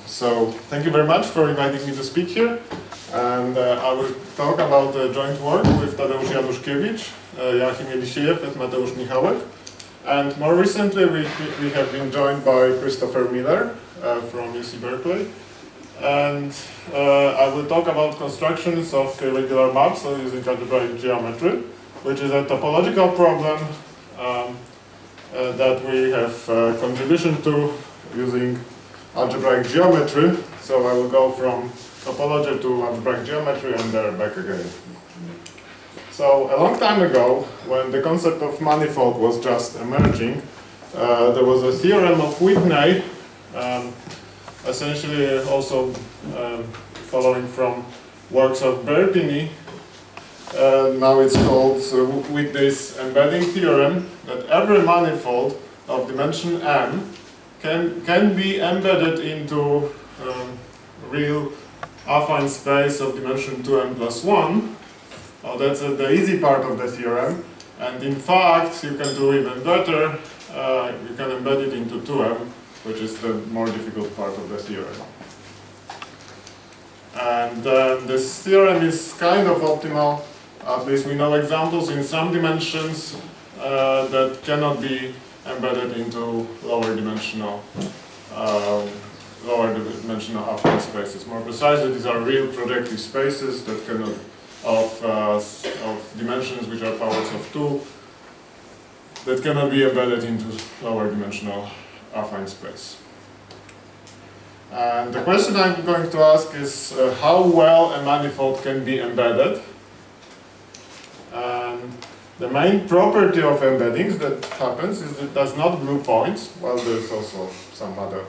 So thank you very much for inviting me to speak here. And I will talk about the joint work with Tadeusz Januszkiewicz, Joachim Jelisiejew and Mateusz Michałek. And more recently we have been joined by Christopher Miller from UC Berkeley. And I will talk about constructions of k-regular maps, so using algebraic geometry, which is a topological problem that we have contribution to using algebraic geometry. So I will go from topology to algebraic geometry and then back again. So a long time ago, when the concept of manifold was just emerging, there was a theorem of Whitney, essentially also following from works of Bertini. Now it's called Whitney's embedding theorem, that every manifold of dimension m can be embedded into real affine space of dimension 2m plus 1. Oh, that's the easy part of the theorem. And in fact, you can do even better. You can embed it into 2m, which is the more difficult part of the theorem. And this theorem is kind of optimal. At least we know examples in some dimensions that cannot be embedded into lower dimensional affine spaces. More precisely, these are real projective spaces that cannot of dimensions which are powers of 2 that cannot be embedded into lower dimensional affine space. And the question I'm going to ask is how well a manifold can be embedded. And the main property of embeddings that happens is that it does not glue points. Well, there's also some other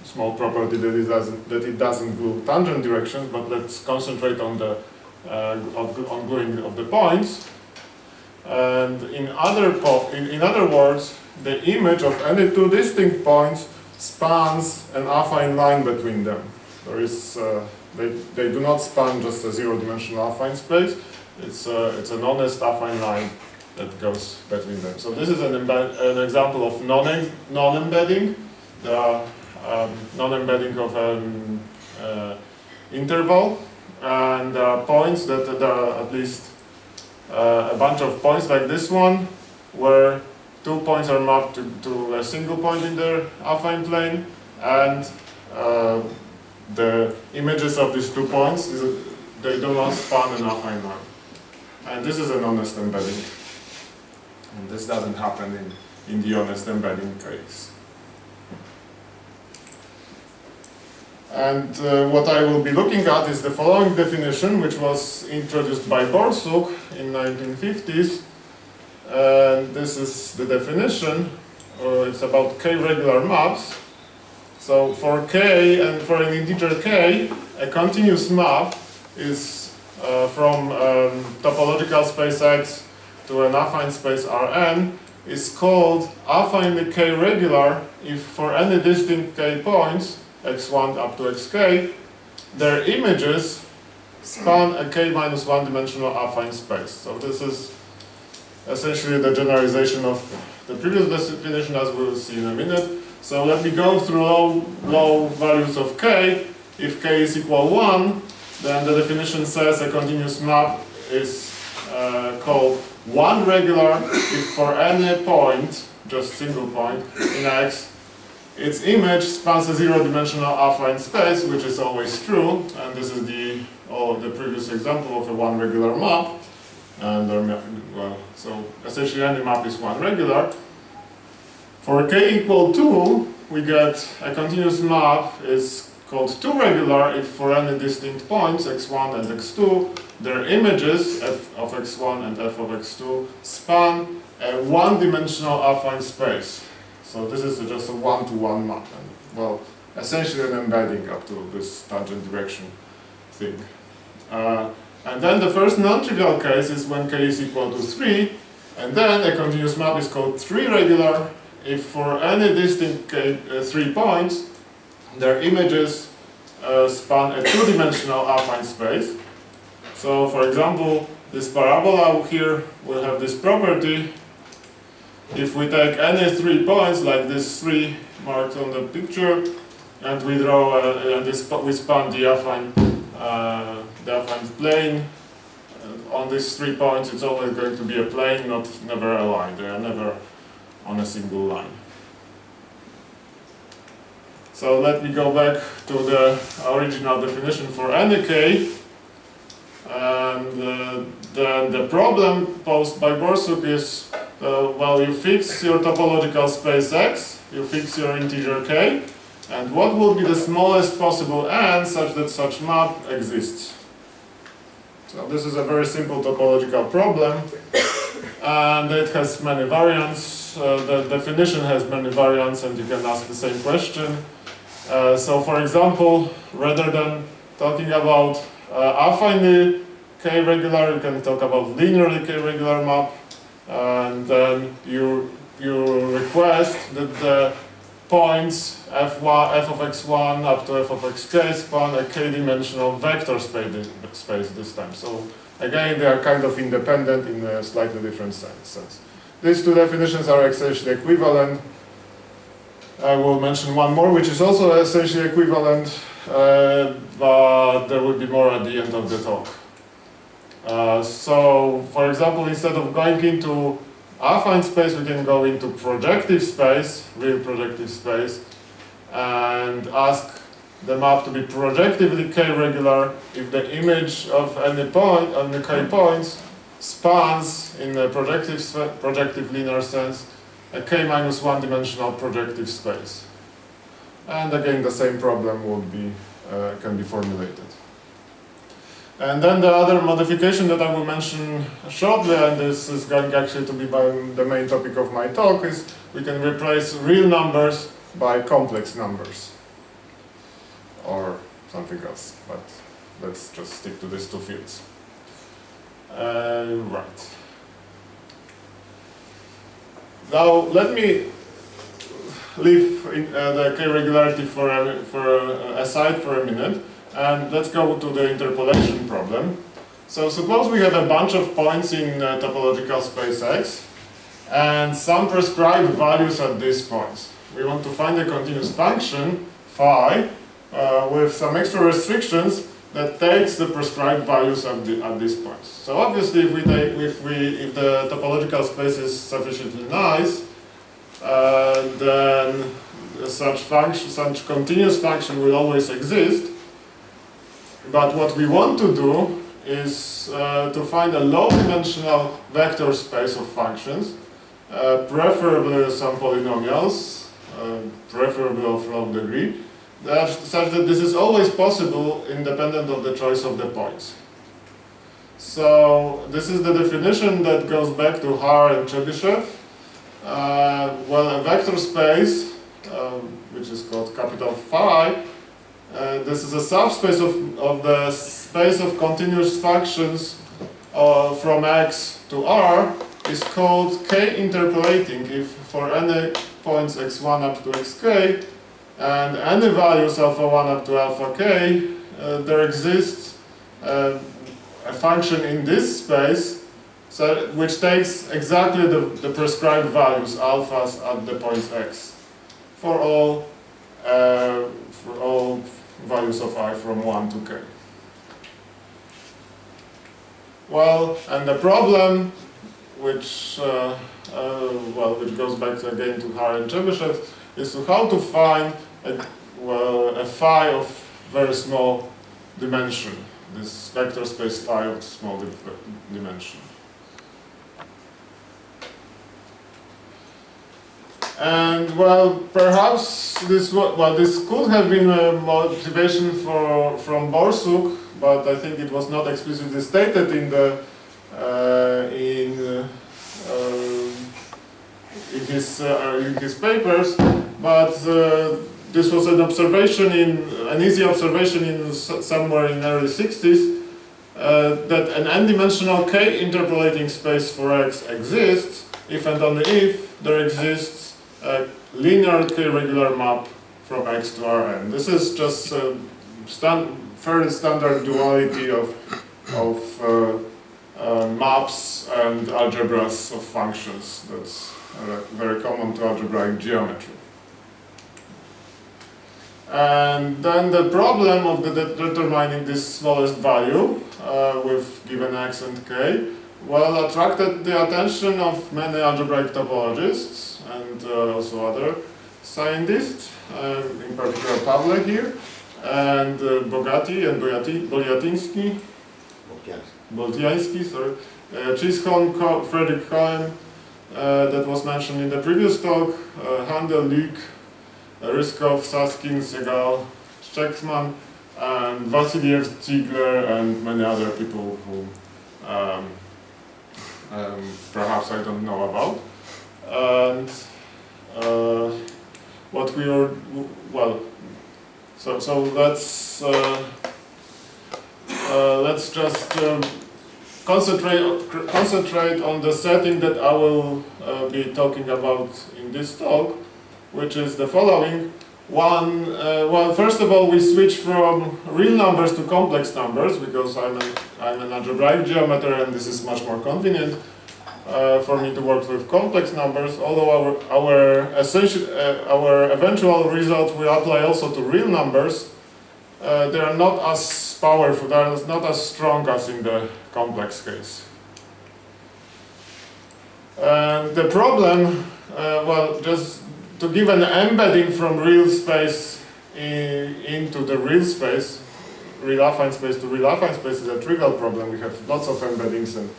small property that it doesn't glue tangent directions, but let's concentrate on the on gluing of the points. And in other words, the image of any two distinct points spans an affine line between them. There is they do not span just a zero-dimensional affine space. It's an honest affine line that goes between them. So this is an example of non-embedding. The non-embedding of an interval, and points that at least a bunch of points like this one, where two points are mapped to a single point in their affine plane, and the images of these 2 points, they do not span an affine line. And this is an honest embedding. And this doesn't happen in the honest embedding case. And what I will be looking at is the following definition, which was introduced by Borsuk in 1950s. And this is the definition. It's about k-regular maps. So for k and for an integer k, a continuous map is from topological space X to an affine space Rn is called affinely k-regular if for any distinct k points, x1 up to xk, their images span a k minus 1 dimensional affine space. So this is essentially the generalization of the previous definition, as we will see in a minute. So let me go through low values of k. If k is equal 1, then the definition says a continuous map is called 1 regular if for any point, just single point, in X, its image spans a zero-dimensional affine space, which is always true, and this is the previous example of a 1 regular map. And well, so essentially any map is 1 regular. For k equal 2, we get a continuous map is called 2 regular if for any distinct points, x1 and x2, their images, f of x1 and f of x2, span a 1-dimensional affine space. So this is just a 1-to-1 map, and well, essentially an embedding up to this tangent direction thing. And then the first non-trivial case is when k is equal to 3, and then a continuous map is called 3 regular if for any distinct k, 3 points, their images span a 2-dimensional affine space. So for example, this parabola here will have this property. If we take any 3 points, like this 3 marked on the picture, and we draw we span the affine plane. On these 3 points, it's always going to be a plane, never a line. They are never on a single line. So let me go back to the original definition for any k. And then the problem posed by Borsuk is, well, you fix your topological space X, you fix your integer k, and what will be the smallest possible n such that such map exists? So this is a very simple topological problem, and it has many variants. The definition has many variants, and you can ask the same question. So for example, rather than talking about affinely k-regular, you can talk about linearly k-regular map, and then you request that the points f of x1 up to f of xk span a k-dimensional vector space this time. So again, they are kind of independent in a slightly different sense. These two definitions are essentially equivalent. I will mention one more, which is also essentially equivalent, but there will be more at the end of the talk. So, for example, instead of going into affine space, we can go into projective space, real projective space, and ask the map to be projectively k-regular if the image of any point on the k points spans, in a projective linear sense, a k-1 dimensional projective space. And again, the same problem can be formulated. And then the other modification that I will mention shortly, and this is going actually to be the main topic of my talk, is we can replace real numbers by complex numbers. Or something else, but let's just stick to these two fields. Right. Now let me leave the k-regularity aside for a minute, and let's go to the interpolation problem. So suppose we have a bunch of points in topological space X, and some prescribed values at these points. We want to find a continuous function, phi, with some extra restrictions that takes the prescribed values at these points. So obviously, if the topological space is sufficiently nice, then such continuous function will always exist. But what we want to do is to find a low-dimensional vector space of functions, preferably some polynomials, preferably of low degree, such that this is always possible independent of the choice of the points. So this is the definition that goes back to Haar and Chebyshev. Well, a vector space, which is called capital phi, this is a subspace of the space of continuous functions from X to R, is called k-interpolating if for any points x1 up to xk and any values alpha 1 up to alpha k, there exists a function in this space which takes exactly the prescribed values, alphas, at the points x for all values of I from 1 to k. Well, and the problem, which goes back again to Haar and Chebyshev, is to how to find a phi of very small dimension, this vector space phi of small dimension. And well, perhaps this could have been a motivation from Borsuk, but I think it was not explicitly stated in his papers. But this was an easy observation somewhere in early 60s that an n-dimensional k-interpolating space for X exists if and only if there exists a linear k-regular map from X to Rn. This is just a fairly standard duality of maps and algebras of functions. That's very common to algebraic geometry. And then the problem of determining this smallest value with given x and k, well, attracted the attention of many algebraic topologists and also other scientists, in particular Pawle here, and Bogati and Boltiański, sorry, Chisholm, Frederick Cohen, that was mentioned in the previous talk, Handel, Luke, Ryskov, Saskin, Segal, Czechman, and Vasiliev, Ziegler, and many other people who perhaps I don't know about. And what we are, well, so let's just concentrate on the setting that I will be talking about in this talk, which is the following. One, well, first of all, we switch from real numbers to complex numbers because I'm an algebraic geometer and this is much more convenient for me to work with complex numbers. Although our eventual results will apply also to real numbers, they are not as powerful, they are not as strong as in the complex case. The problem, well, just to give an embedding from real space into the real space, real affine space to real affine space is a trivial problem. We have lots of embeddings and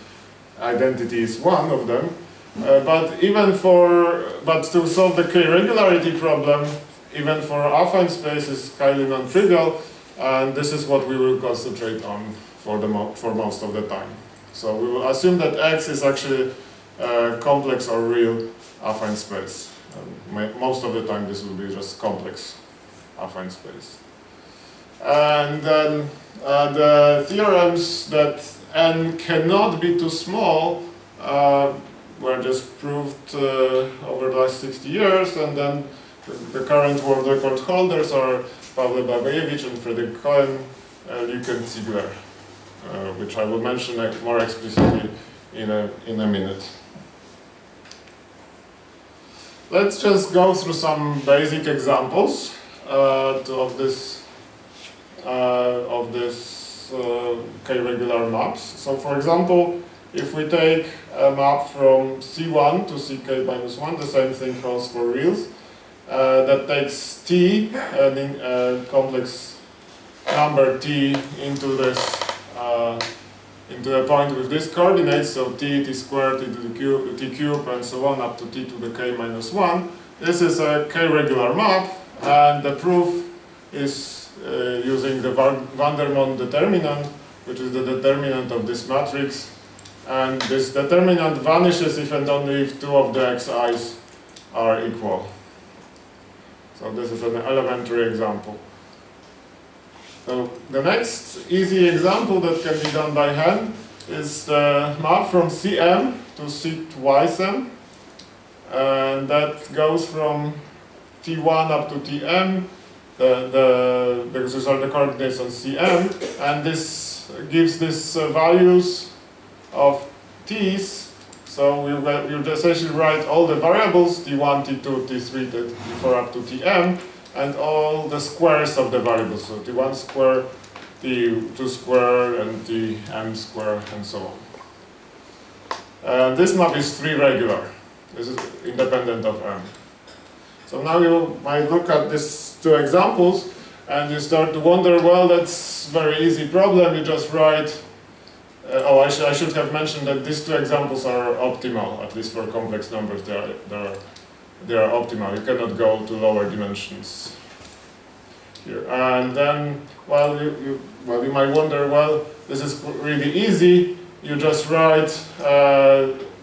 identity is one of them. But to solve the k-regularity problem, even for affine space is highly non-trivial, and this is what we will concentrate on for most of the time. So we will assume that X is actually complex or real affine space. Most of the time this will be just complex affine space. And then the theorems that n cannot be too small were just proved over the last 60 years, and then the current world record holders are Pawle Blagojevich and Frederick Cohen, Luke and Ziegler, which I will mention more explicitly in a minute. Let's just go through some basic examples of this k-regular maps. So, for example, if we take a map from C1 to Ck-1, the same thing holds for reals. That takes t, a complex number t, into this into a point with this coordinates, so t squared, t to the t cube, and so on up to t to the k-1. This is a k-regular map, and the proof is using the van der Monde determinant, which is the determinant of this matrix, and this determinant vanishes if and only if two of the xi's are equal. So this is an elementary example. So the next easy example that can be done by hand is the map from Cm to C2ysm, and that goes from T1 up to Tm. These are the coordinates on Cm, and this gives these values of t's. So we'll essentially write all the variables T1, T2, T3, T4 up to Tm, and all the squares of the variables, so T1 square, T2 square, and Tm square, and so on. This map is 3 regular. This is independent of m. So now you might look at these two examples, and you start to wonder, well, that's a very easy problem. You just write, I should have mentioned that these two examples are optimal, at least for complex numbers. They are optimal. You cannot go to lower dimensions here. And then, well, you might wonder, well, this is really easy. You just write,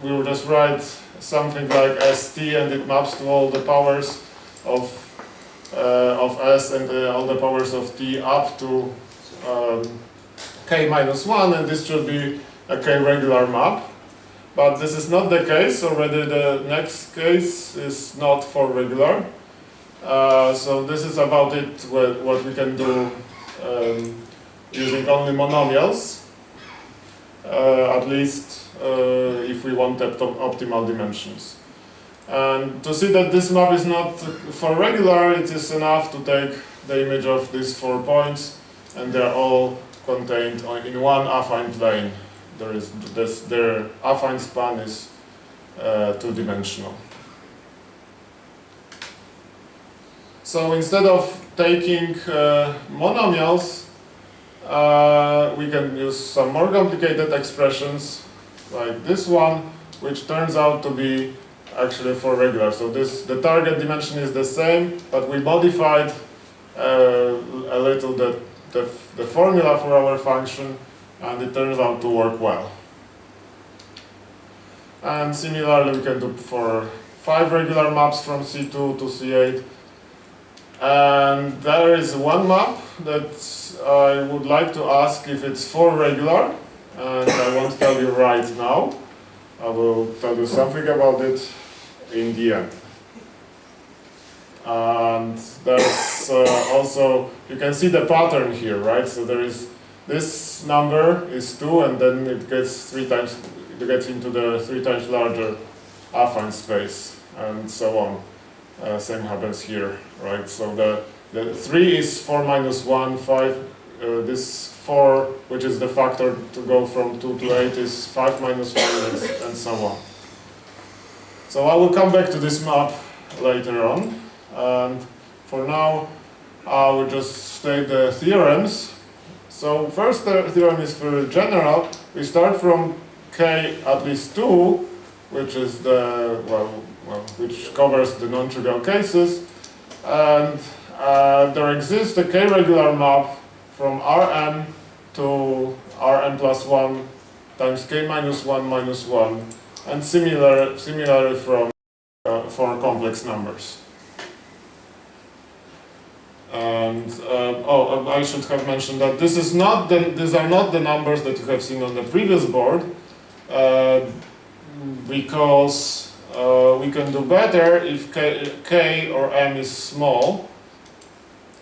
we will just write something like st, and it maps to all the powers of s and all the powers of t up to k-1, and this should be a k-regular map. But this is not the case. Already the next case is not for regular. So this is about it, what we can do using only monomials, at least if we want optimal dimensions. And to see that this map is not for regular, it is enough to take the image of these 4 points, and they're all contained in one affine plane. Their affine span is two-dimensional. So instead of taking monomials, we can use some more complicated expressions like this one, which turns out to be actually 4 regular. So the target dimension is the same, but we modified a little the formula for our function, and it turns out to work well. And similarly, we can do for 5 regular maps from C2 to C8. And there is one map that I would like to ask if it's 4 regular, and I won't tell you right now. I will tell you something about it in the end. And there's also, you can see the pattern here, right? So there is, this number is 2, and then it gets 3 times, it gets into the 3 times larger affine space, and so on. Same happens here, right? So the 3 is 4 minus 1, 5. This 4, which is the factor to go from 2 to 8, is 5 minus 1, and so on. So I will come back to this map later on. And for now, I will just state the theorems. So first theorem is very general. We start from k at least 2, which is the, which covers the non-trivial cases. And there exists a k-regular map from Rm to Rm plus 1 times k minus 1 minus 1, and similarly from for complex numbers. And I should have mentioned that this is not these are not the numbers that you have seen on the previous board, because we can do better if k or m is small.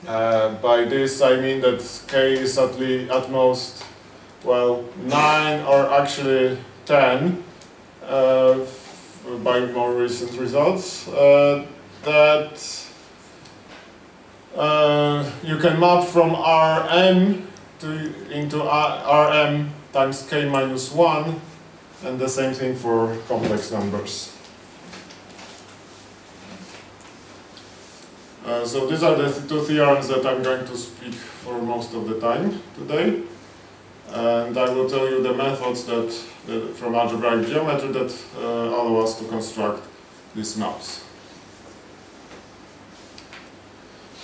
By this I mean that k is at most, well, 9 or actually 10 by more recent results. That you can map from Rm into Rm times k minus 1, and the same thing for complex numbers. So these are the 2 theorems that I'm going to speak for most of the time today. And I will tell you the methods that from algebraic geometry that allow us to construct these maps.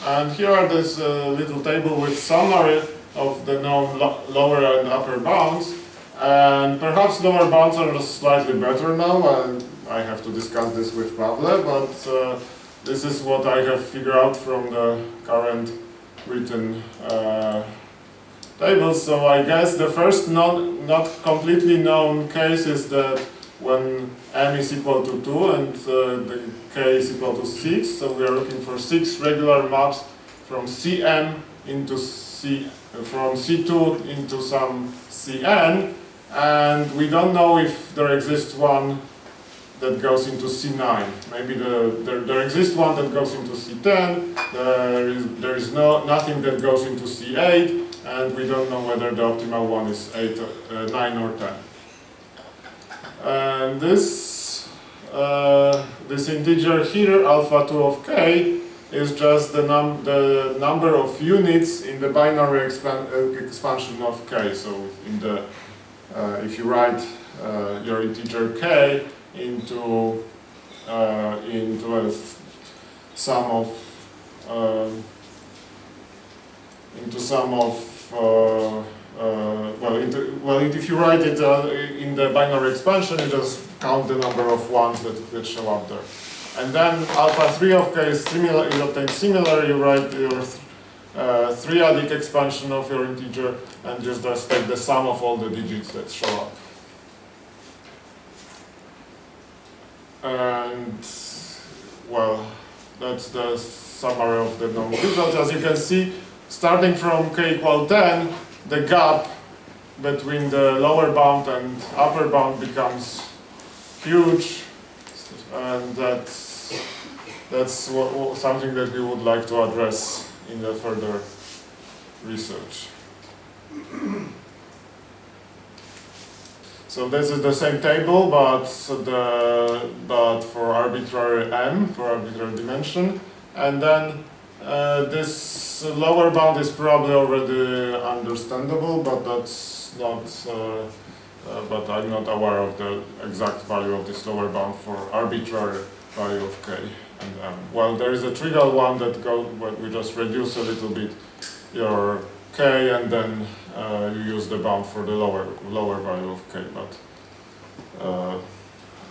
And here are this little table with summary of the known lower and upper bounds. And perhaps lower bounds are just slightly better now, and I have to discuss this with Pavle, but this is what I have figured out from the current written tables. So I guess the first not completely known case is that when m is equal to 2 and the k is equal to 6, so we are looking for 6 regular maps from Cm into from C2 into some Cn, and we don't know if there exists one that goes into C9. Maybe there exists one that goes into C10. There is nothing that goes into C8, and we don't know whether the optimal one is 9 or 10. And this integer here, alpha 2 of k, is just the number of units in the binary expansion of k. So if you write your integer k into a sum of if you write it in the binary expansion, you just count the number of ones that show up there. And then alpha 3 of k is similar, you obtain similar, you write your 3-adic expansion of your integer, and just take the sum of all the digits that show up. And, well, that's the summary of the known results. As you can see, starting from k equal 10, the gap between the lower bound and upper bound becomes huge, and that's something that we would like to address in the further research. So this is the same table, but for arbitrary m, for arbitrary dimension, and then this lower bound is probably already understandable, but that's not. But I'm not aware of the exact value of this lower bound for arbitrary value of k and m. Well, there is a trivial one that we just reduce a little bit your k, and then you use the bound for the lower value of k.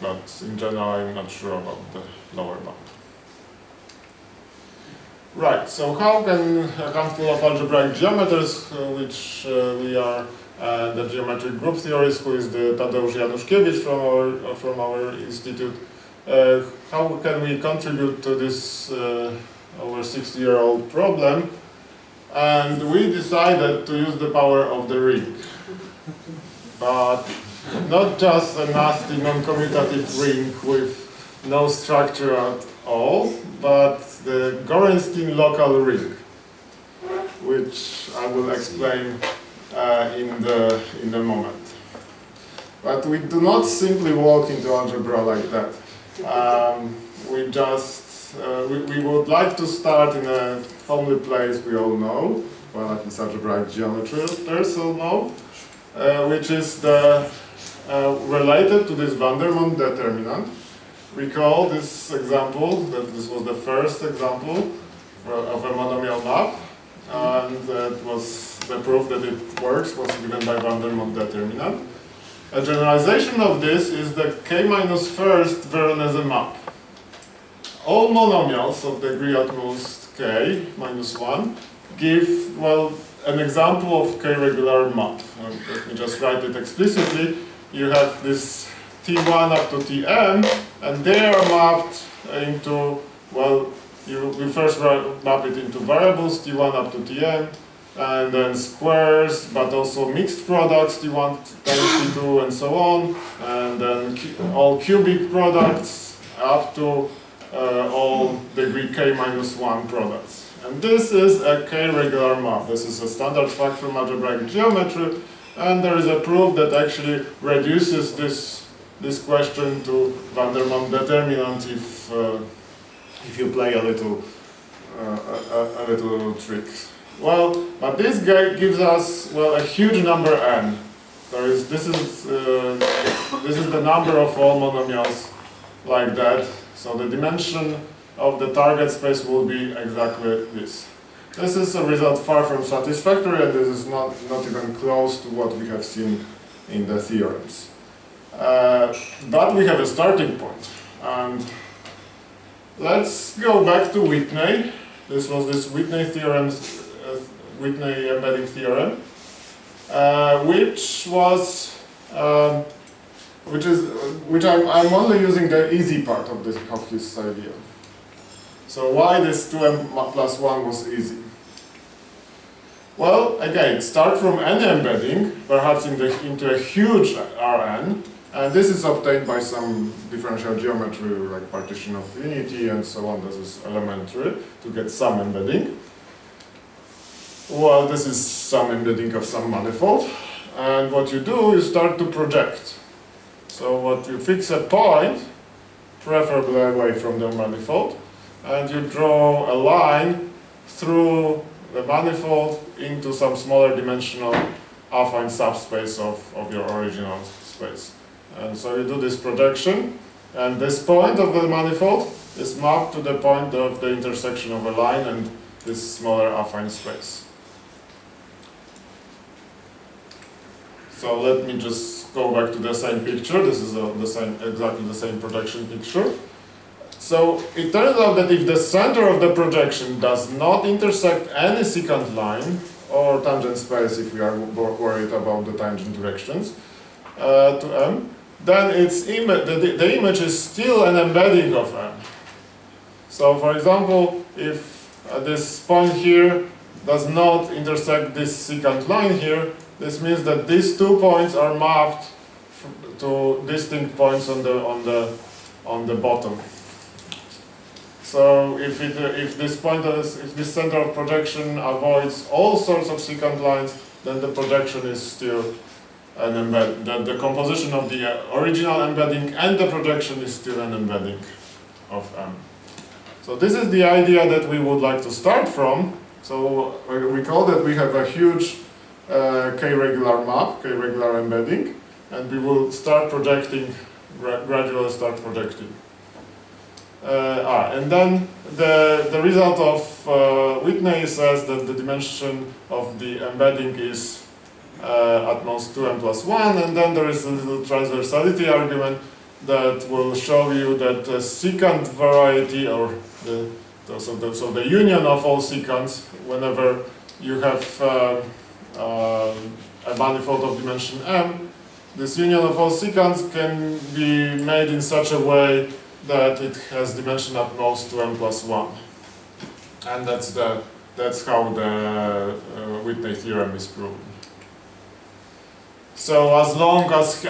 But in general, I'm not sure about the lower bound. Right. So how can a handful of algebraic geometers, which we are the geometric group theorist, who is the Tadeusz Januszkiewicz from our institute, how can we contribute to this over 60-year-old problem? And we decided to use the power of the ring, but not just a nasty non-commutative ring with no structure at all, but the Gorenstein local ring, which I will explain in the moment. But we do not simply walk into algebra like that. We would like to start in a homely place we all know, well, at least algebraic geometers all know, which is related to this Vandermonde determinant. Recall this example, that this was the first example of a monomial map, and that was the proof that it works was given by Vandermonde determinant. A generalization of this is the k-first Veronese map. All monomials of degree at most k minus 1 give, well, an example of k-regular map. Let me just write it explicitly. You have this T1 up to Tm, and they are mapped into, well, you first map it into variables, T1 up to Tm, and then squares, but also mixed products, T1 times T2, and so on, and then all cubic products up to all degree k-1 products. And this is a k-regular map. This is a standard fact from algebraic geometry, and there is a proof that actually reduces this question to Vandermonde determinant if you play a little trick. Well, but this guy gives us, well, a huge number n. This is the number of all monomials like that. So the dimension of the target space will be exactly this. This is a result far from satisfactory, and this is not even close to what we have seen in the theorems. But we have a starting point. And let's go back to Whitney. This was this Whitney theorem's Whitney embedding theorem, which I'm only using the easy part of his idea. So why this 2m plus 1 was easy? Well, again, start from any embedding, perhaps into a huge Rn, and this is obtained by some differential geometry like partition of unity and so on. This is elementary to get some embedding. Well, this is some embedding of some manifold, and what you do, you start to project. So what you fix a point, preferably away from the manifold, and you draw a line through the manifold into some smaller dimensional affine subspace of your original space. And so you do this projection, and this point of the manifold is mapped to the point of the intersection of a line and this smaller affine space. So let me just go back to the same picture. This is exactly the same projection picture. So it turns out that if the center of the projection does not intersect any secant line or tangent space, if we are worried about the tangent directions to M, then the image is still an embedding of M. So for example, if this point here does not intersect this secant line here, this means that these 2 points are mapped to distinct points on the bottom. So if this center of projection avoids all sorts of secant lines, then the projection is still an embedding. The composition of the original embedding and the projection is still an embedding of M. So this is the idea that we would like to start from. So recall that we have a huge k-regular map, k-regular embedding, and we will start projecting, gradually start projecting. And then the result of Whitney says that the dimension of the embedding is at most 2m plus 1, and then there is a little transversality argument that will show you that the secant variety, or so the union of all secants, whenever you have a manifold of dimension m, this union of all secants can be made in such a way that it has dimension at most 2m plus 1. And that's how the Whitney theorem is proven. So as long as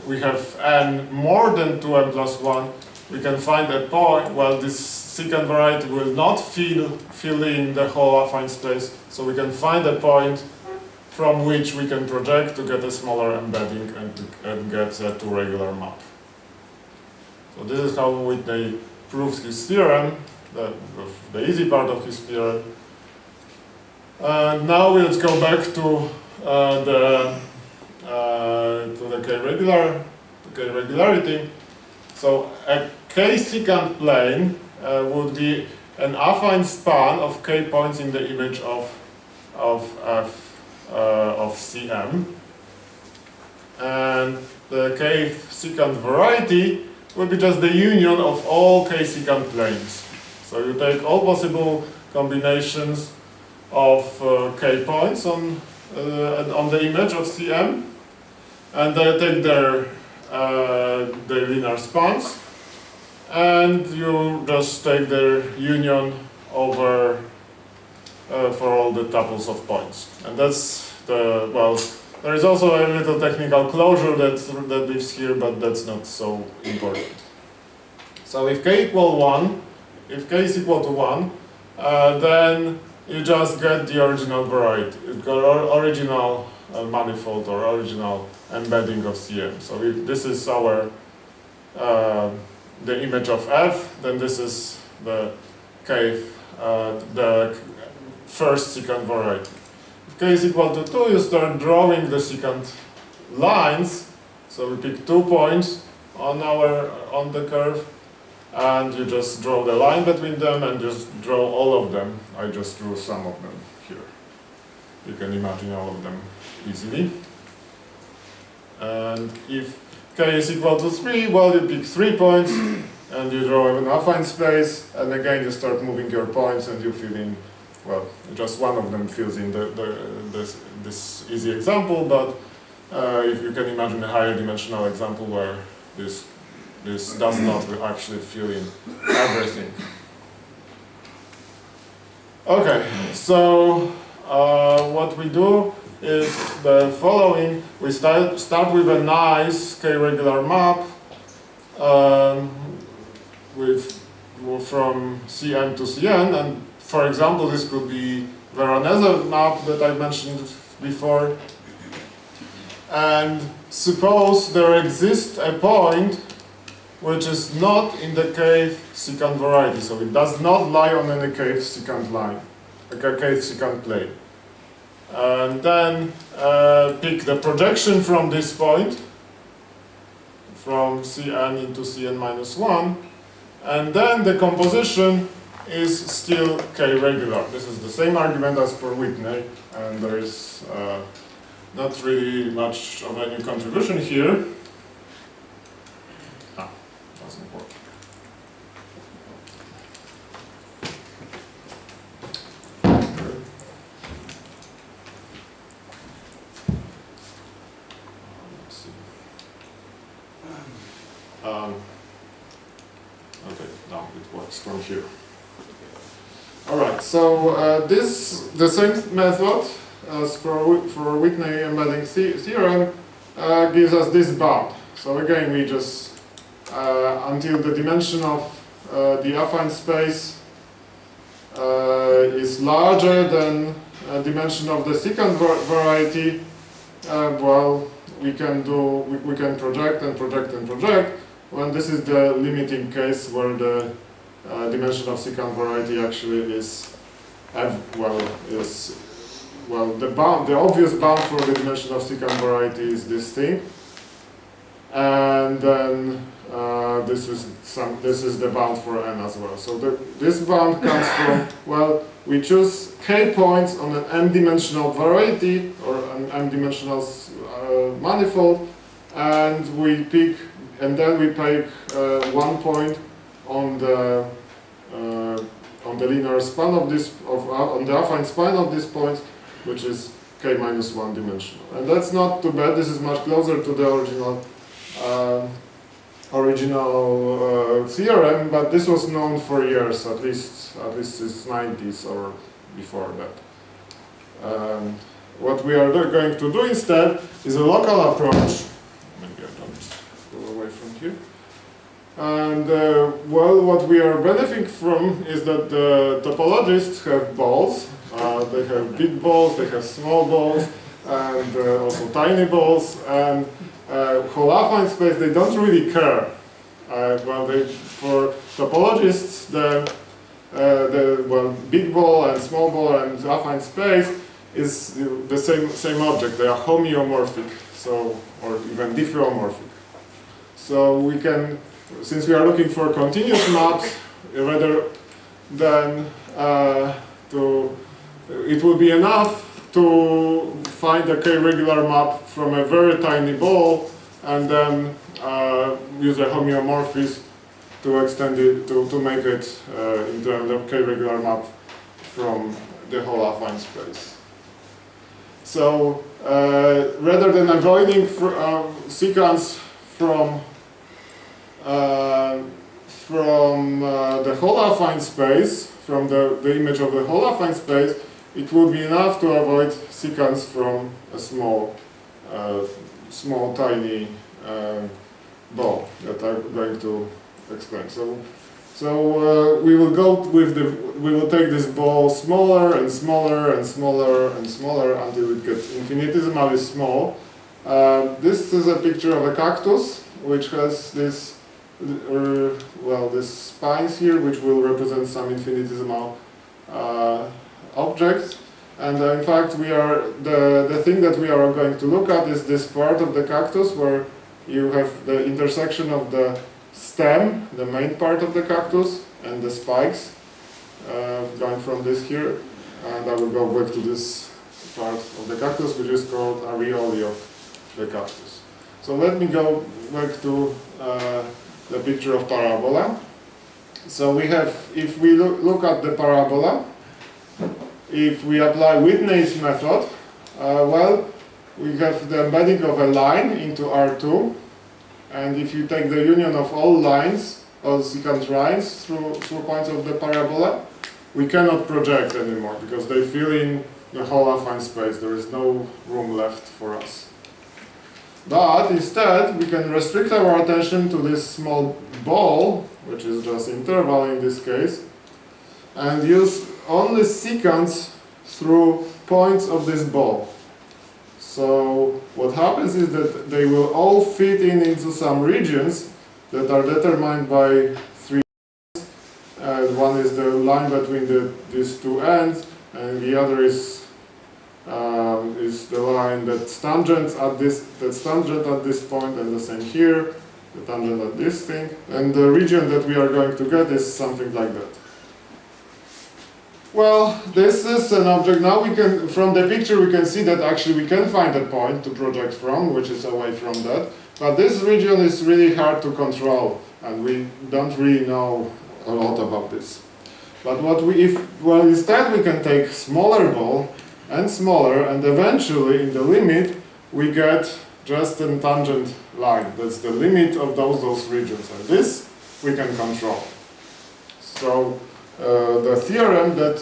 we have n more than 2m plus 1, we can find a point. Well, this secant variety will not fill in the whole affine space, so we can find a point from which we can project to get a smaller embedding and get a two-regular map. So this is how Whitney proves his theorem, the easy part of his theorem. Now let's go back to the k-regularity. So a k-secant plane would be an affine span of k points in the image of Cm, and the k-secant variety will be just the union of all k-secant planes. So you take all possible combinations of k points on the image of Cm, and they take their linear spans, and you just take their union over for all the tuples of points. And that's the, well, there is also a little technical closure that lives here, but that's not so important. So if k equal 1, if k is equal to 1, then you just get the original variety, original manifold or original embedding of Cm. So if this is our the image of F, then this is the first secant variety. If k is equal to 2, you start drawing the secant lines. So we pick 2 points on the curve, and you just draw the line between them and just draw all of them. I just drew some of them here. You can imagine all of them easily. And if k is equal to 3, well, you pick 3 points and you draw an affine space, and again you start moving your points and you fill in, well, just one of them fills in this easy example, but if you can imagine a higher dimensional example where this does not actually fill in everything. Okay, so what we do is the following. We start with a nice k-regular map from Cn to Cn, and for example this could be Veronese map that I mentioned before. And suppose there exists a point which is not in the k-secant variety, so it does not lie on any k-secant line, a k-secant plane. And then pick the projection from this point, from Cn into Cn minus 1, and then the composition is still k-regular. This is the same argument as for Whitney, and there is not really much of any contribution here. Doesn't work. Let's see. Okay, now it works from here. All right, so the same method as for Whitney embedding theorem gives us this bound. So again, we just until the dimension of the affine space is larger than dimension of the secant variety, well, we can project and project and project, when this is the limiting case where the dimension of secant variety actually is the obvious bound for the dimension of secant variety is this thing, and then this is the bound for n as well. So this bound comes from, well, we choose k points on an m-dimensional variety or an m-dimensional manifold, and then we pick 1 point on the linear span of this on the affine span of this point, which is k minus 1 dimensional. And that's not too bad. This is much closer to the original theorem, but this was known for years, at least since 90s or before that. What we are going to do instead is a local approach. Maybe I don't go away from here. And well, what we are benefiting from is that the topologists have balls. They have big balls, they have small balls, and also tiny balls. And whole affine space, they don't really care. For topologists, the big ball and small ball and affine space is the same object. They are homeomorphic, so, or even diffeomorphic. So we can, since we are looking for continuous maps, rather than it will be enough to find a k-regular map from a very tiny ball and then use a homeomorphism to extend it, to make it into a k-regular map from the whole affine space. So rather than avoiding secants from the whole affine space, from the image of the whole affine space, it would be enough to avoid secants from a small tiny ball that I'm going to explain. So we will take this ball smaller and smaller and smaller and smaller until it gets infinitesimally small. This is a picture of a cactus which has this spines here, which will represent some infinitesimal objects. And in fact, the thing that we are going to look at is this part of the cactus where you have the intersection of the stem, the main part of the cactus, and the spikes going from this here. And I will go back to this part of the cactus, which is called areole of the cactus. So let me go back to the picture of parabola. So we have, if we look at the parabola, if we apply Whitney's method, well, we have the embedding of a line into R2, and if you take the union of all lines, all secant lines through points of the parabola, we cannot project anymore because they fill in the whole affine space. There is no room left for us. But instead, we can restrict our attention to this small ball, which is just interval in this case, and use only secants through points of this ball. So what happens is that they will all fit into some regions that are determined by three lines. One is the line between these two ends, and the other is the line that's tangent at this point, and the same here, the tangent at this thing. And the region that we are going to get is something like that. Well, this is an object. Now we can, from the picture, we can see that actually we can find a point to project from, which is away from that. But this region is really hard to control, and we don't really know a lot about this. But instead we can take smaller ball and smaller, and eventually in the limit we get just a tangent line. That's the limit of those regions, and this we can control. So the theorem that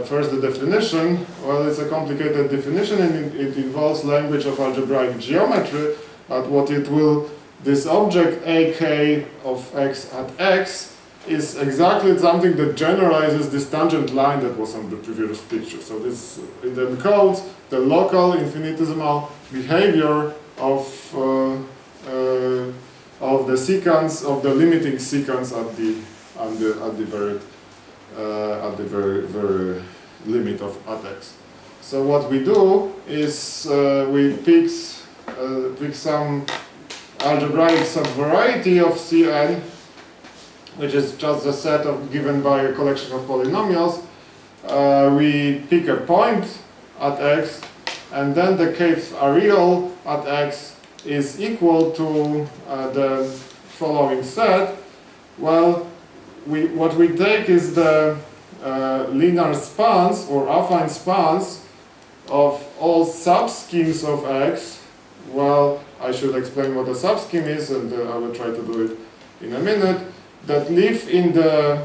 first the definition, well, it's a complicated definition, and it involves language of algebraic geometry, but what it will, this object ak of x at x is exactly something that generalizes this tangent line that was on the previous picture. So this, it encodes the local infinitesimal behavior of the secants, of the limiting secants at the very limit of at x. So what we do is we pick some algebraic subvariety of Cn, which is just a set of given by a collection of polynomials. We pick a point at x, and then the kth areole at x is equal to the following set. Well, what we take is the linear spans or affine spans of all subschemes of x. Well, I should explain what a subscheme is, and I will try to do it in a minute. That live in the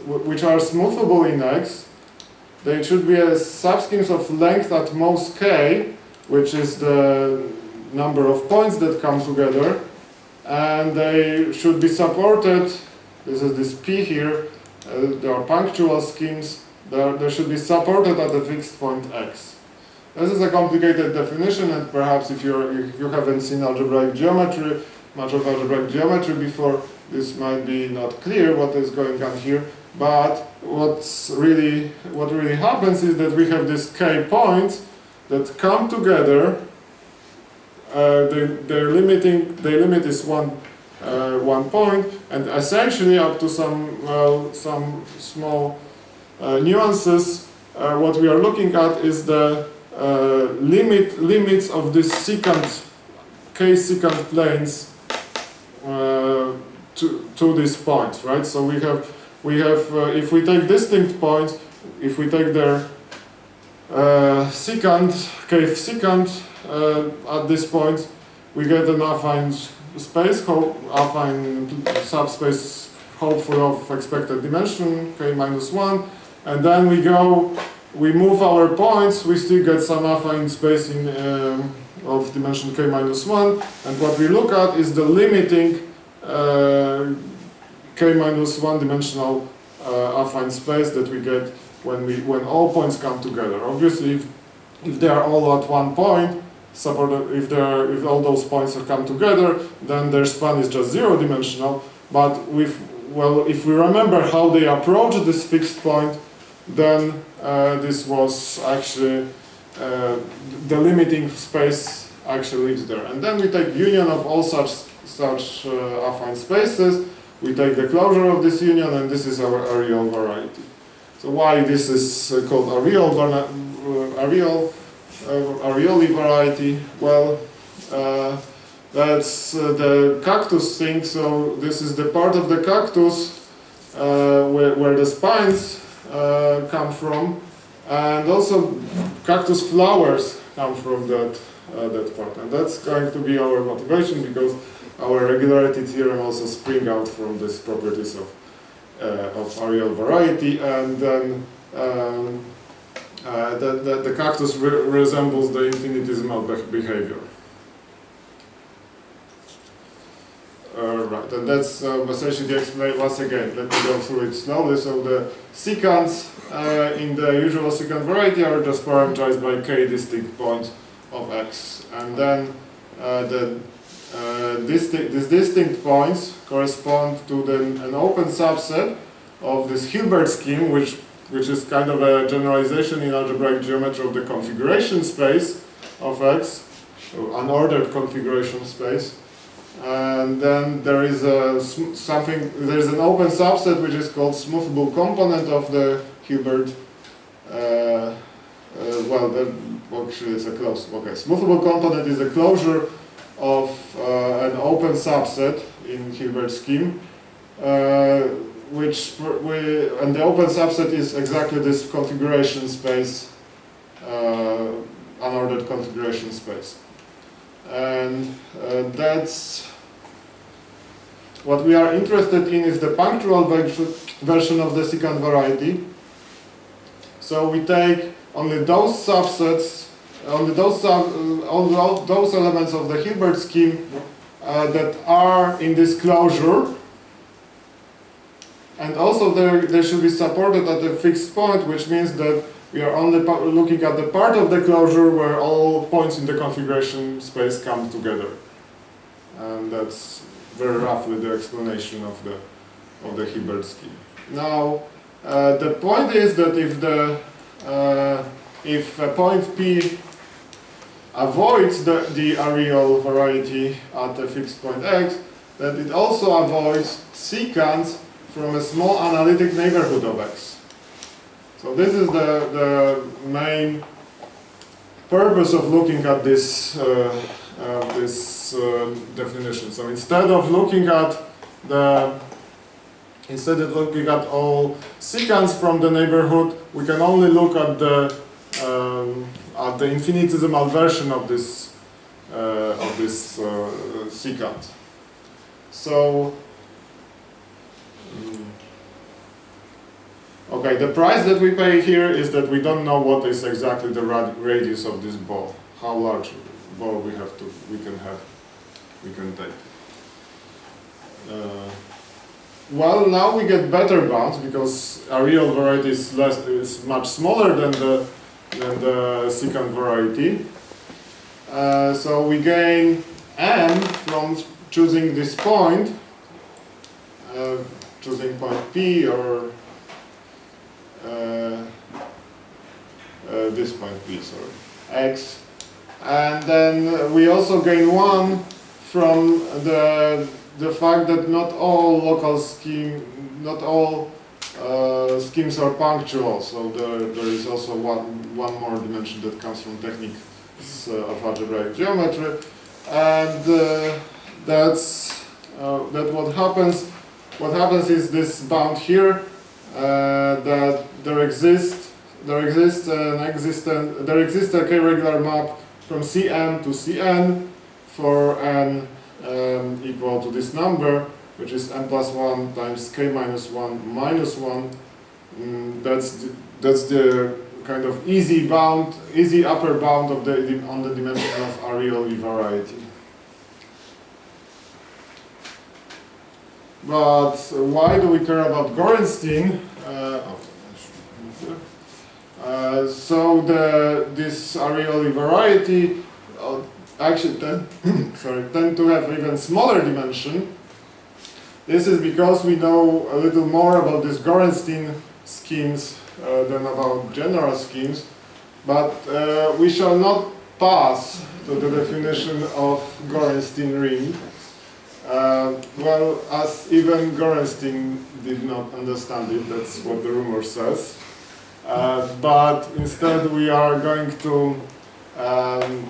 which are smoothable in x. They should be a subschemes of length at most k, which is the number of points that come together, and they should be supported. This is this p here. There are punctual schemes. They should be supported at a fixed point x. This is a complicated definition, and perhaps if you haven't seen algebraic geometry, much of algebraic geometry before, this might be not clear what is going on here. But what really happens is that we have these k points that come together. Their limit is one point, and essentially up to some small nuances. What we are looking at is the limits of this secant k-secant planes to this point, right? So we have if we take distinct points, if we take their secant, kth secant at this point, we get an affine space, affine subspace, hopefully of expected dimension k-1, and then we move our points, we still get some affine space in of dimension k-1, and what we look at is the limiting k-1 dimensional affine space that we get when all points come together. Obviously, if they are all at one point, if all those points come together, then their span is just zero dimensional. But if we remember how they approach this fixed point, then this was actually the limiting space actually is there. And then we take union of all such affine spaces. We take the closure of this union, and this is our areole variety. So why this is called areole variety? Well, that's the cactus thing. So this is the part of the cactus where the spines come from, and also cactus flowers come from that part, and that's going to be our motivation, because our regularity theorem also spring out from these properties of areole variety, and then the cactus resembles the infinitesimal behavior. Right, and that's essentially the explanation. Once again, let me go through it slowly. So the secants in the usual secant variety are just parameterized by k distinct points of x, and then these distinct points correspond to an open subset of this Hilbert scheme, which is kind of a generalization in algebraic geometry of the configuration space of x, so unordered configuration space. And then there is an open subset which is called smoothable component of the Hilbert. Actually it's a close. Okay, smoothable component is a closure of an open subset in Hilbert scheme, and the open subset is exactly this configuration space, unordered configuration space. And that's what we are interested in, is the punctual version of the secant variety. So we take only those subsets those elements of the Hilbert scheme that are in this closure, and also they should be supported at a fixed point, which means that we are only looking at the part of the closure where all points in the configuration space come together. And that's very roughly the explanation of the Hilbert scheme. Now, the point is that if a point P avoids the areole variety at a fixed point x, then it also avoids secants from a small analytic neighborhood of x. So this is the main purpose of looking at this definition. So instead of looking at all secants from the neighborhood, we can only look at the infinitesimal version of this secant. So. Okay, the price that we pay here is that we don't know what is exactly the radius of this ball, how large ball we can take. Well, now we get better bounds because areole variety is much smaller than the secant variety. So we gain m from choosing this point, choosing point P or this point P, sorry, x, and then we also gain 1 from the fact that not all schemes are punctual. So there is also one more dimension that comes from techniques of algebraic geometry, and that's what happens. What happens is this bound here. That there exists a k-regular map from Cm to Cn for n equal to this number, which is n plus 1 times k minus 1 minus 1. That's the kind of easy upper bound of on the dimension of areole variety. But why do we care about Gorenstein? So this areole variety actually tend to have even smaller dimension. This is because we know a little more about these Gorenstein schemes than about general schemes, but we shall not pass to the definition of Gorenstein ring. Well, as even Gorenstein did not understand it, that's what the rumor says. But instead we are going to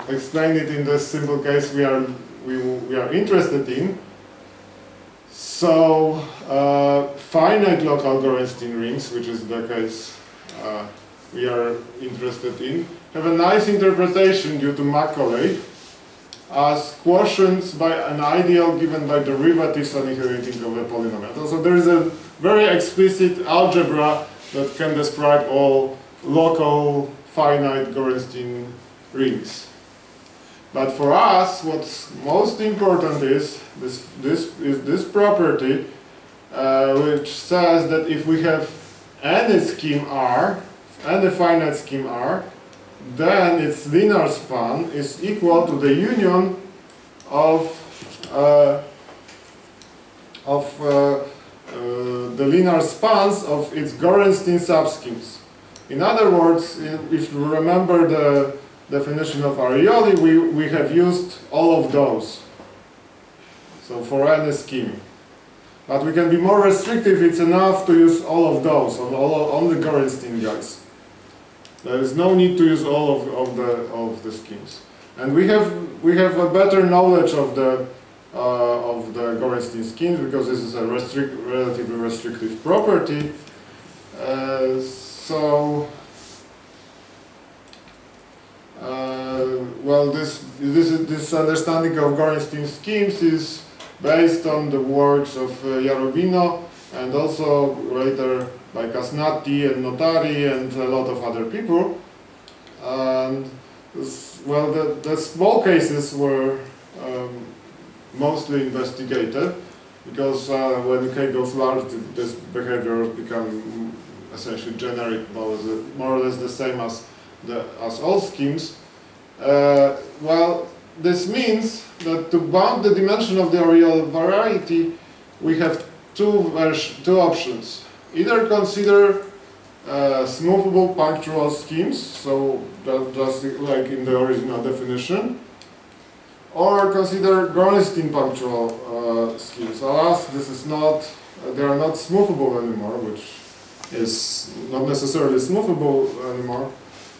explain it in the simple case we are interested in. So, finite local Gorenstein rings, which is the case we are interested in, have a nice interpretation due to Macaulay as quotients by an ideal given by derivatives annihilating of a polynomial. So there is a very explicit algebra that can describe all local finite Gorenstein rings. But for us, what's most important is this property, which says that if we have any scheme R, any finite scheme R, then its linear span is equal to the union of the linear spans of its Gorenstein subschemes. In other words, if you remember the definition of areole, we have used all of those. So for any scheme. But we can be more restrictive. It's enough to use all of those, on the Gorenstein guys. There is no need to use all of the schemes. And we have a better knowledge of the Gorenstein schemes because this is a relatively restrictive property. Well, this understanding of Gorenstein schemes is based on the works of Jarobino and also later by Casnati and Notari and a lot of other people. And well, the small cases were mostly investigated, because when k goes large, this behavior becomes essentially generic, more or less the same as all schemes. Well, this means that to bound the dimension of the areal variety, we have two options. Either consider smoothable punctual schemes, so just like in the original definition, or consider Gorenstein punctual schemes. Alas, they are not smoothable anymore, which is not necessarily smoothable anymore,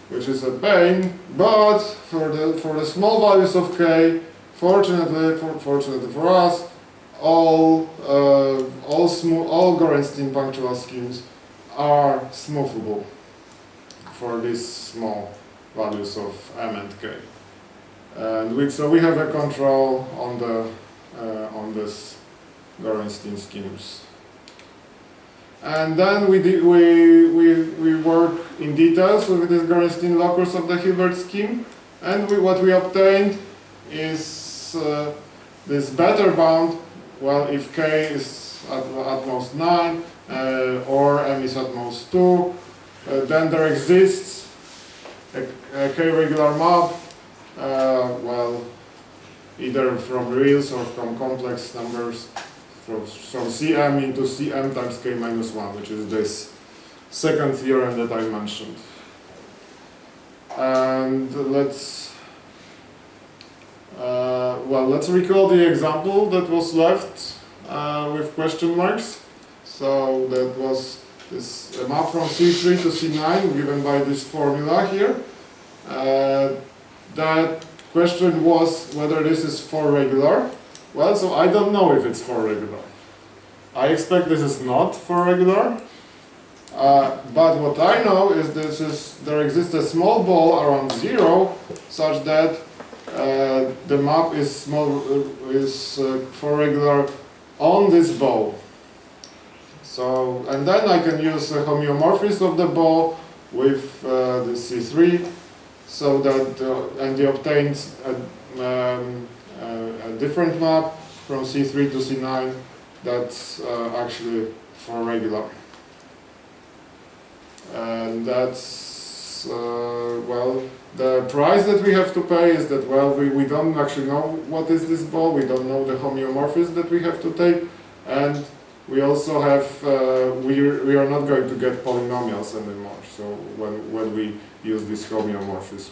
which is a pain. But for the small values of k, fortunately for us, all Gorenstein punctual schemes are smoothable for these small values of m and k, and so we have a control on this Gorenstein schemes. And then we work in details with this Gorenstein locus of the Hilbert scheme, and what we obtained is this better bound. Well, if k is at most 9 or m is at most 2, then there exists a k-regular map, well, either from reals or from complex numbers, from Cm into Cm times k minus 1, which is this second theorem that I mentioned. And let's recall the example that was left with question marks. So that was this map from C3 to C9 given by this formula here. That question was whether this is 4 regular. Well, so I don't know if it's 4 regular. I expect this is not 4 regular. But what I know is there exists a small ball around 0 such that the map is 4 regular on this ball. So, and then I can use the homeomorphism of the ball with the C3, so that and it obtains a different map from C3 to C9 that's actually 4 regular. And that's, well, the price that we have to pay is that, well, we don't actually know what is this ball, we don't know the homeomorphism that we have to take, and we also have, we are not going to get polynomials anymore, so when we use this homeomorphism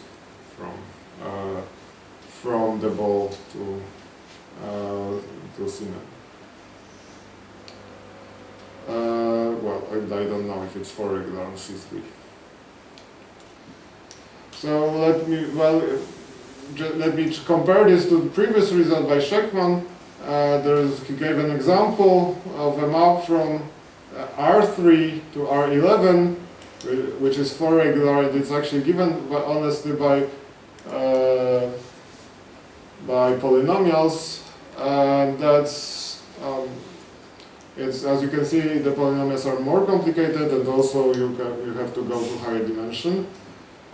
from the ball to C9. Well, I don't know if it's 4 regular on C3. So let me compare this to the previous result by Sheckman. He gave an example of a map from R3 to R11, which is 4 regular, and it's actually given honestly by polynomials, and that's it's, as you can see, the polynomials are more complicated, and also you have to go to higher dimension.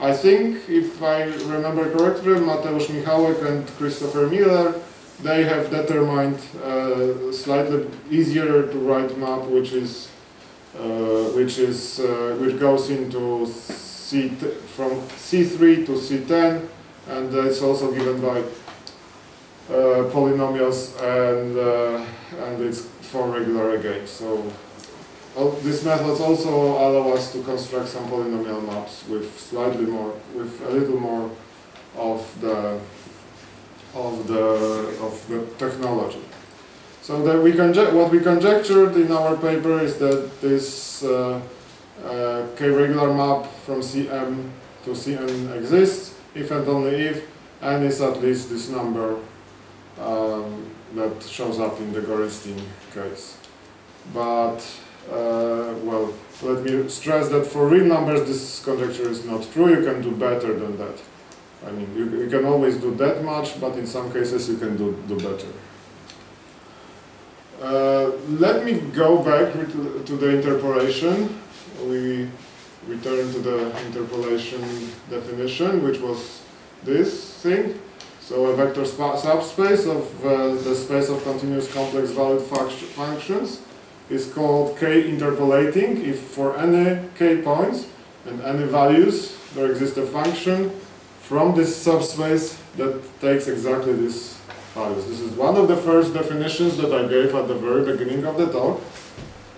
I think, if I remember correctly, Mateusz Michałek and Christopher Miller, they have determined slightly easier to write map, which goes into from C3 to C10, and it's also given by polynomials, and it's 4 regular again. So these methods also allow us to construct some polynomial maps with a little more of the technology. So that what we conjectured in our paper is that this k-regular map from Cm to Cn exists, if and only if n is at least this number that shows up in the Gorenstein case. But well, let me stress that for real numbers this conjecture is not true. You can do better than that. I mean, you can always do that much, but in some cases you can do better. Let me go back to the interpolation. We return to the interpolation definition, which was this thing. So a vector subspace of the space of continuous complex valued functions is called k-interpolating if for any k points and any values there exists a function from this subspace that takes exactly these values. This is one of the first definitions that I gave at the very beginning of the talk.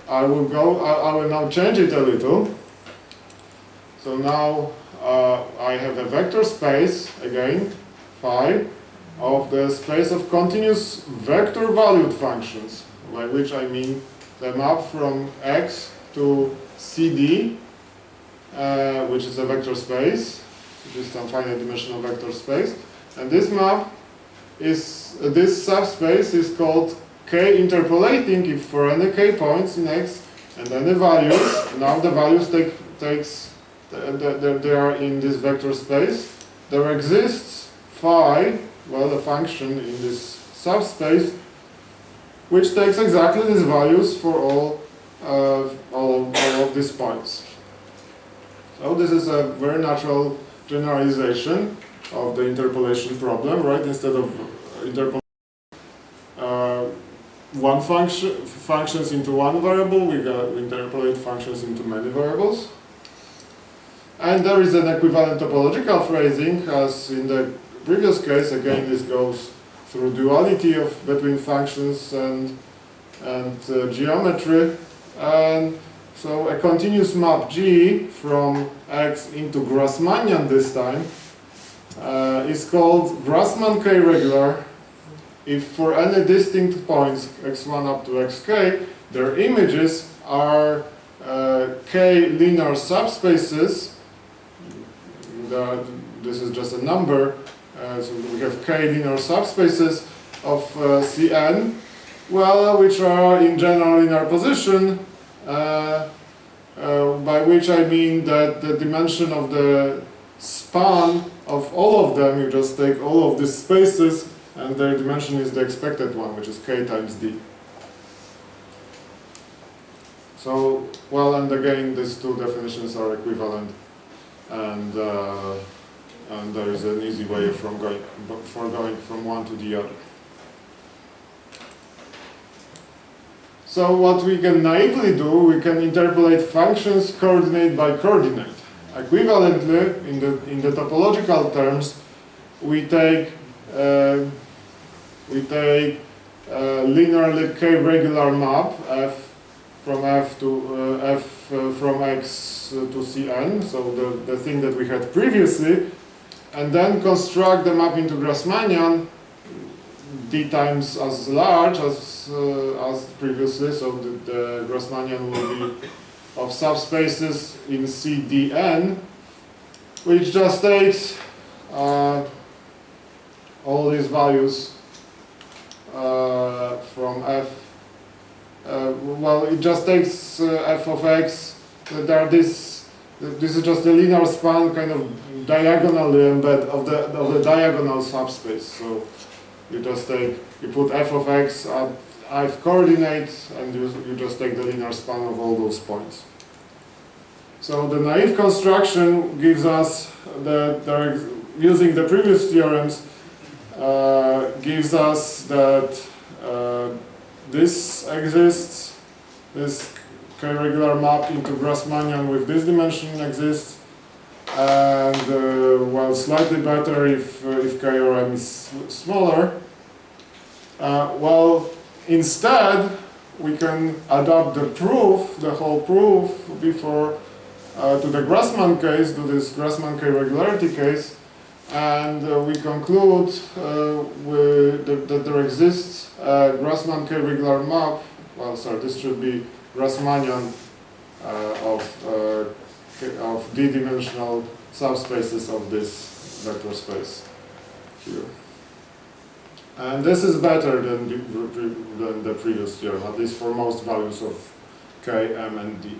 I will now change it a little. So now I have a vector space, again, phi, of the space of continuous vector valued functions, by which I mean the map from X to CD, which is a vector space, which is some finite dimensional vector space. And this map is, this subspace is called k-interpolating if for any k points in X and any values. Now the values they are in this vector space. There exists phi, well, the function in this subspace, which takes exactly these values for all of these points. So this is a very natural generalization of the interpolation problem, right? Instead of interpolating functions into one variable, we interpolate functions into many variables. And there is an equivalent topological phrasing, as in the previous case. Again, this goes through duality between functions and geometry. And so a continuous map G from X into Grassmannian this time is called Grassmann k-regular if for any distinct points x1 up to xk, their images are k linear subspaces. This is just a number, so we have k linear subspaces of Cn, well, which are in general linear position, by which I mean that the dimension of the span of all of them, you just take all of these spaces, and their dimension is the expected one, which is k times d. So, well, and again, these two definitions are equivalent, and there is an easy way from going from one to the other. So what we can naively do, we can interpolate functions coordinate by coordinate. Equivalently, in the topological terms, we take linearly k-regular map f from f to f from x to Cn, so the thing that we had previously, and then construct the map into Grassmannian d times as large as previously, so the Grassmannian will be of subspaces in CDN, which just takes all these values from f. Well, it just takes f of x. This is just a linear span, kind of diagonally embed of the diagonal subspace. So you just you put f of x at ith coordinate, and you just take the linear span of all those points. So the naive construction gives us that using the previous theorems gives us that this exists, this k-regular map into Grassmannian with this dimension exists, and well, slightly better if k or m is smaller. Well, instead we can adapt the proof, the whole proof, before to the Grassmann case, to this Grassmann k-regularity case, and we conclude that there exists a Grassmann k-regular map. Well, sorry, this should be Grassmannian of d-dimensional subspaces of this vector space here. And this is better than the previous theorem, at least for most values of k, m, and d.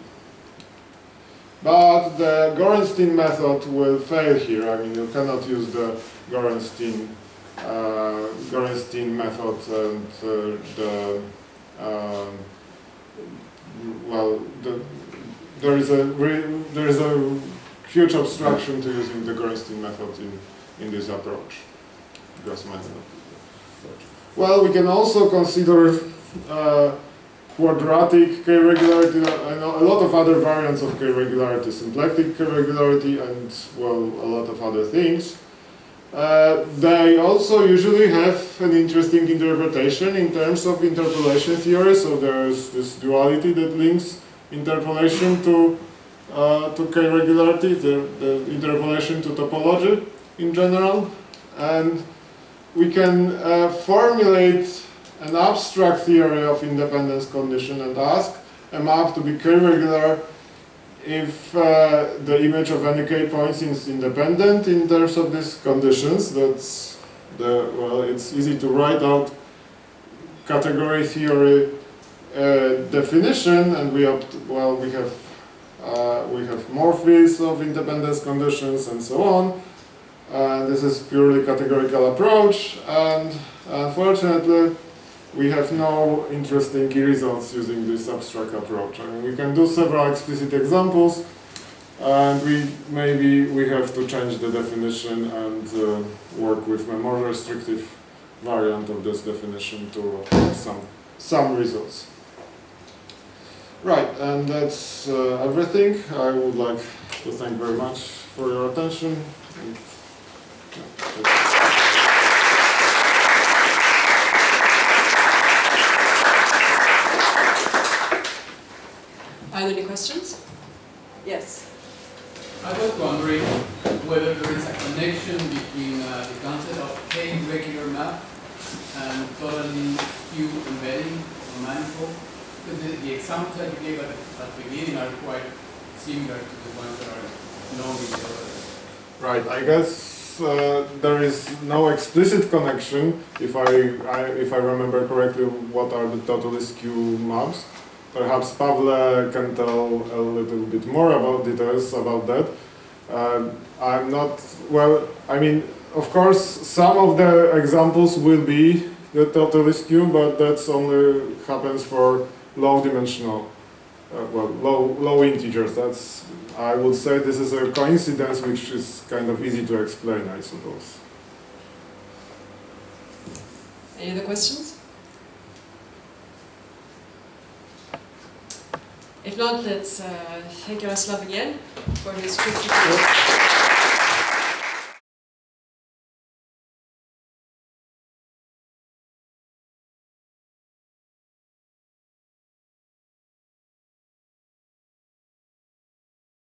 But the Gorenstein method will fail here. I mean, you cannot use the Gorenstein method and there is a huge obstruction to using the Gorenstein method in this approach. Well, we can also consider quadratic k-regularity and a lot of other variants of k-regularity, symplectic k-regularity, and, well, a lot of other things. They also usually have an interesting interpretation in terms of interpolation theory, so there is this duality that links interpolation to k-regularity, the interpolation to topology in general, and we can formulate an abstract theory of independence condition and ask a map to be k-regular if the image of any k points is independent in terms of these conditions. That's well, it's easy to write out category theory definition, and we have morphisms of independence conditions and so on. This is purely categorical approach, and unfortunately we have no interesting key results using this abstract approach. I mean, we can do several explicit examples, and maybe we have to change the definition and work with a more restrictive variant of this definition to obtain some results. Right, and that's everything. I would like to thank very much for your attention. Are there any questions? Yes. I was wondering whether there is a connection between the concept of k-regular map and totally skew embedding or manifold. Because the examples that you gave at the beginning are quite similar to the ones that are known in the other. Right, I guess there is no explicit connection. If I remember correctly, what are the totally skew maps? Perhaps Pavle can tell a little bit more about details about that. I'm not, well, I mean, of course, some of the examples will be the totally skew, but that's only happens for low dimensional, low integers. That's, I would say this is a coincidence which is kind of easy to explain, I suppose. Any other questions? If not, let's thank Jarosław again for his 50